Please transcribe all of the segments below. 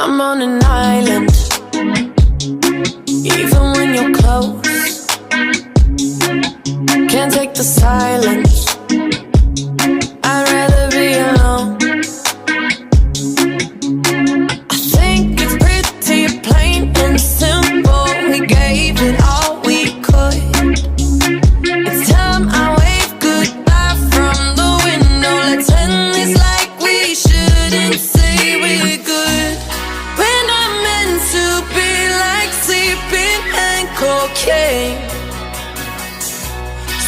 I'm on an island, even when you're close. Can't take the silence, I'd rather be alone. I think it's pretty plain and simple. We gave it all we could. It's time I wave goodbye from the window. Let's end this like we shouldn't say we're good. We're not meant to be like sleeping and cocaine.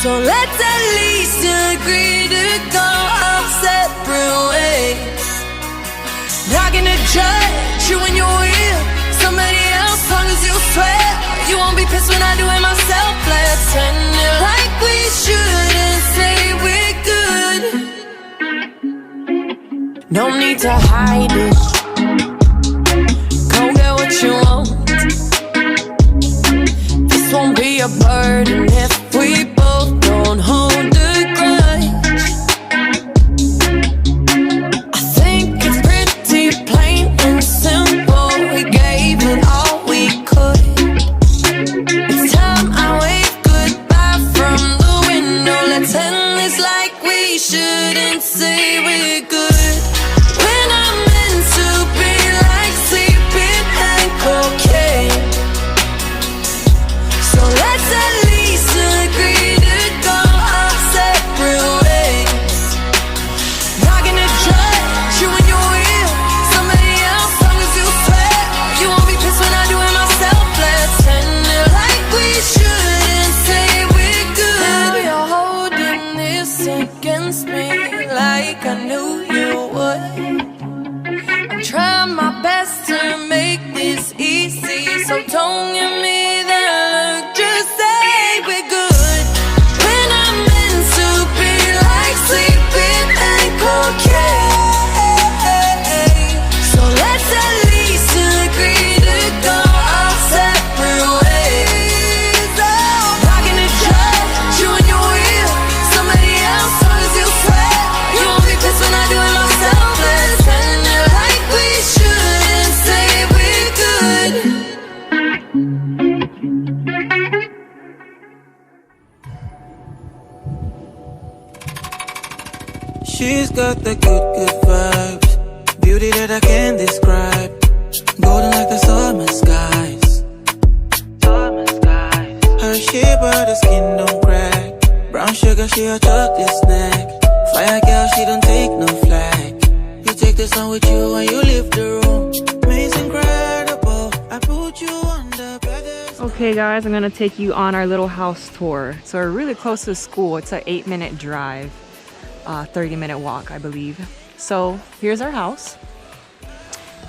So let's at least agree to go our separate ways. Not gonna judge you when you're with somebody else, long as you swear you won't be pissed when I do it myself. Let's end it like we shouldn't say we're good. No need to hide it, go get what you want. This won't be a burden if we both don't hold a grudge. I think it's pretty plain and simple. We gave it all we could. It's time I wave goodbye from the window. Let's end this like we shouldn't say we're good. We're not meant to be like sleeping and cocaine. So let's at least agree to go our separate ways. Not gonna judge you when you're with somebody else, long as you swear you won't be pissed when I do it myself. Let's end it like we shouldn't say we're good. Now you're holding this against me like I knew you would. I'm trying my best to make this easy, so don't give me that look, just say we're good. We're not meant to be like sleeping and cocaine. So let's at least agree to go our separate ways. Not gonna judge you when you're with somebody else, long as you swear you won't be pissed when I do it myself. Let's end it like we shouldn't say we're good. She's got the good vibes, beauty that I can't describe, golden like the summer skies. Her shape, but the skin don't crack. Brown sugar, she a chocolate snack. Fire girl, she don't take no flag. You take the sun with you when you leave the room. Amazing, incredible. I put you on the pedestal. Okay guys, I'm gonna take you on our little house tour. So we're really close to the school. It's an 8-minute drive, 30-minute walk, I believe. So here's our house.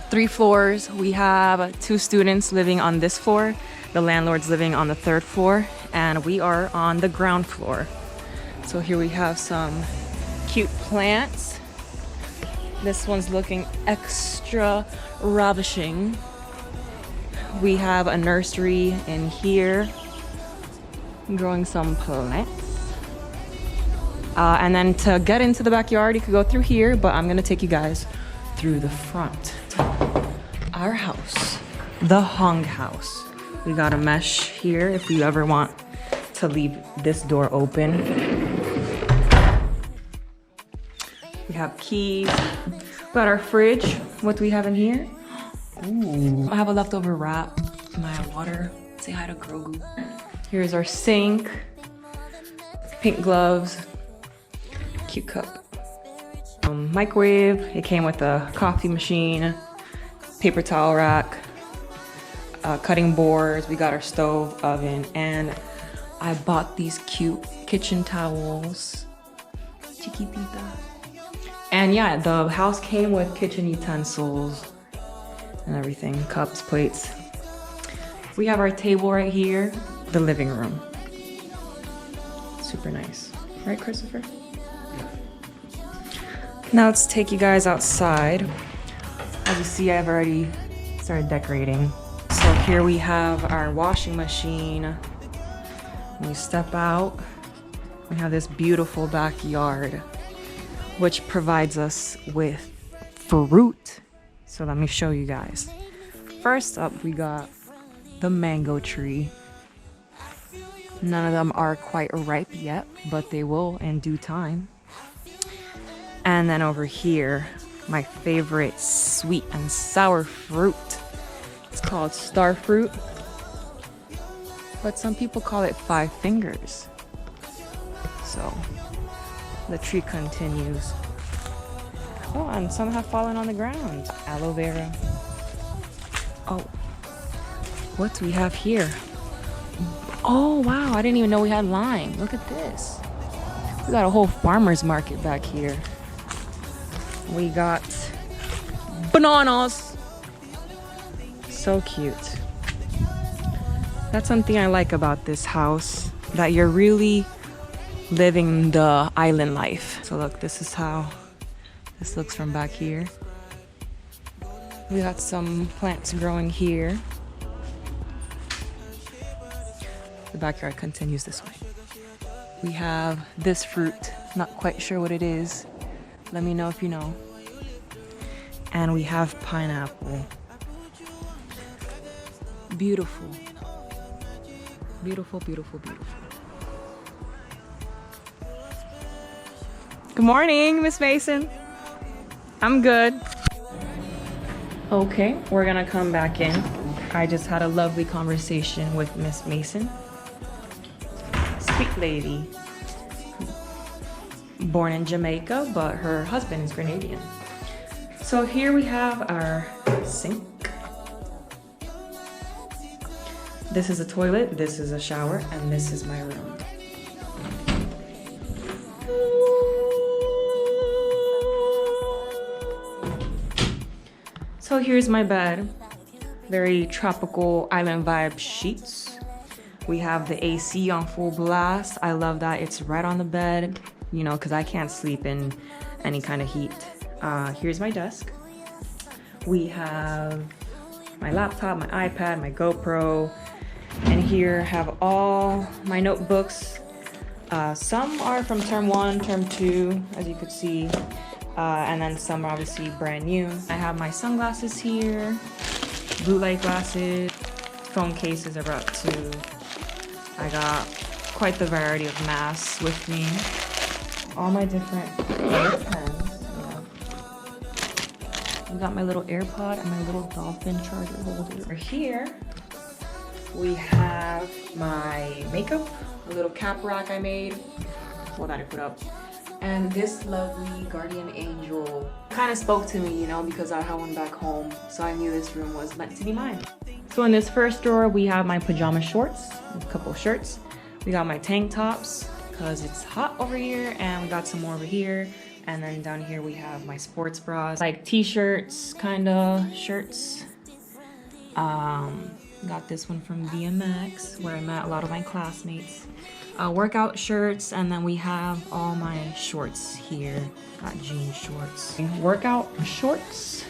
3 floors. We have 2 students living on this floor. The landlord's living on the 3rd floor, and we are on the ground floor. So here we have some cute plants. This one's looking extra ravishing. We have a nursery in here, growing some plants. And then to get into the backyard, you could go through here, but I'm gonna take you guys through the front. Our house, the Hung house. We got a mesh here if you ever want to leave this door open. We have keys. We got our fridge. What do we have in here? Ooh, I have a leftover wrap, my water. Say hi to Grogu. Here's our sink, pink gloves, cute cup. Microwave. It came with a coffee machine, paper towel rack, cutting boards. We got our stove, oven, and I bought these cute kitchen towels. Chiquitita. And yeah, the house came with kitchen utensils and everything, cups, plates. We have our table right here, the living room. Super nice. Right, Christopher? Now let's take you guys outside. As you see, I've already started decorating. So here we have our washing machine. When we step out, we have this beautiful backyard, which provides us with fruit So let me show you guys. First up, we got the mango tree. None of them are quite ripe yet, but they will in due time. And then over here, my favorite sweet and sour fruit. It's called star fruit, but some people call it 5 fingers. So the tree continues. Oh, and some have fallen on the ground. Aloe vera. Oh, what do we have here? Oh wow, I didn't even know we had lime. Look at this. We got a whole farmer's market back here. We got bananas. So cute. That's something I like about this house, that you're really living the island life. So look, this is how this looks from back here. We got some plants growing here. The backyard continues this way. We have this fruit, not quite sure what it is. Let me know if you know. And we have pineapple. Beautiful. Beautiful, beautiful, beautiful. Good morning, Miss Mason. I'm good. Okay, we're gonna come back in. I just had a lovely conversation with Miss Mason. Sweet lady. Born in Jamaica, but her husband is Grenadian. So here we have our sink. This is a toilet, this is a shower, and this is my room. So here's my bed. Very tropical island vibe sheets. We have the AC on full blast. I love that it's right on the bed, you know, because I can't sleep in any kind of heat. Here's my desk. We have my laptop, my iPad, my GoPro, and here have all my notebooks. Some are from term 1, term 2, as you could see, and then some are obviously brand new. I have my sunglasses here, blue light glasses, phone cases I brought too. I got quite the variety of masks with me. All my different pens. I got my little AirPod and my little dolphin charger holder. Here we have my makeup, a little cap rack I made. Well, that I put up. And this lovely guardian angel kind of spoke to me, you know, because I have one back home. So I knew this room was meant to be mine. So in this first drawer, we have my pajama shorts, a couple of shirts. We got my tank tops because it's hot over here, and we got some more over here. And then down here we have my sports bras, like t-shirts, kind of shirts. Got this one from VMX, where I met a lot of my classmates. Workout shirts, and then we have all my shorts here. Got jean shorts. Workout shorts,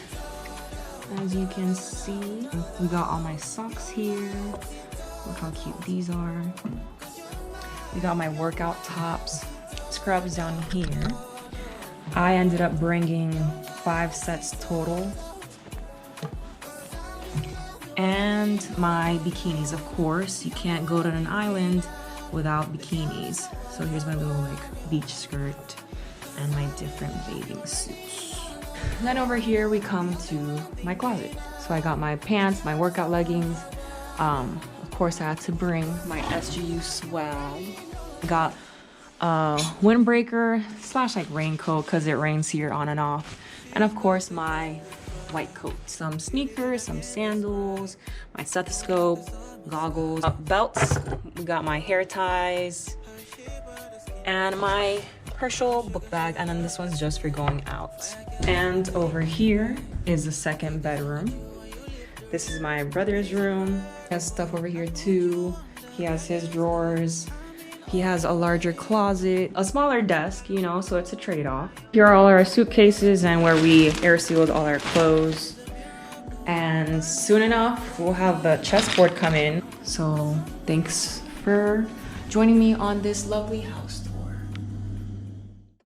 as you can see. We got all my socks here. Look how cute these are. We got my workout tops, scrubs down here. I ended up bringing 5 sets total. And my bikinis, of course. You can't go to an island without bikinis. So here's my little like beach skirt and my different bathing suits. Then over here we come to my closet. So I got my pants, my workout leggings. Of course I had to bring my SGU swag. Got a windbreaker / like raincoat because it rains here on and off. And of course my white coat. Some sneakers, some sandals, my stethoscope, goggles, belts. We got my hair ties and my Herschel book bag, and then this one's just for going out. And over here is the second bedroom. This is my brother's room. He has stuff over here too. He has his drawers. He has a larger closet, a smaller desk, you know, so it's a trade-off. Here are all our suitcases and where we air sealed all our clothes. And soon enough, we'll have the chessboard come in. So thanks for joining me on this lovely house.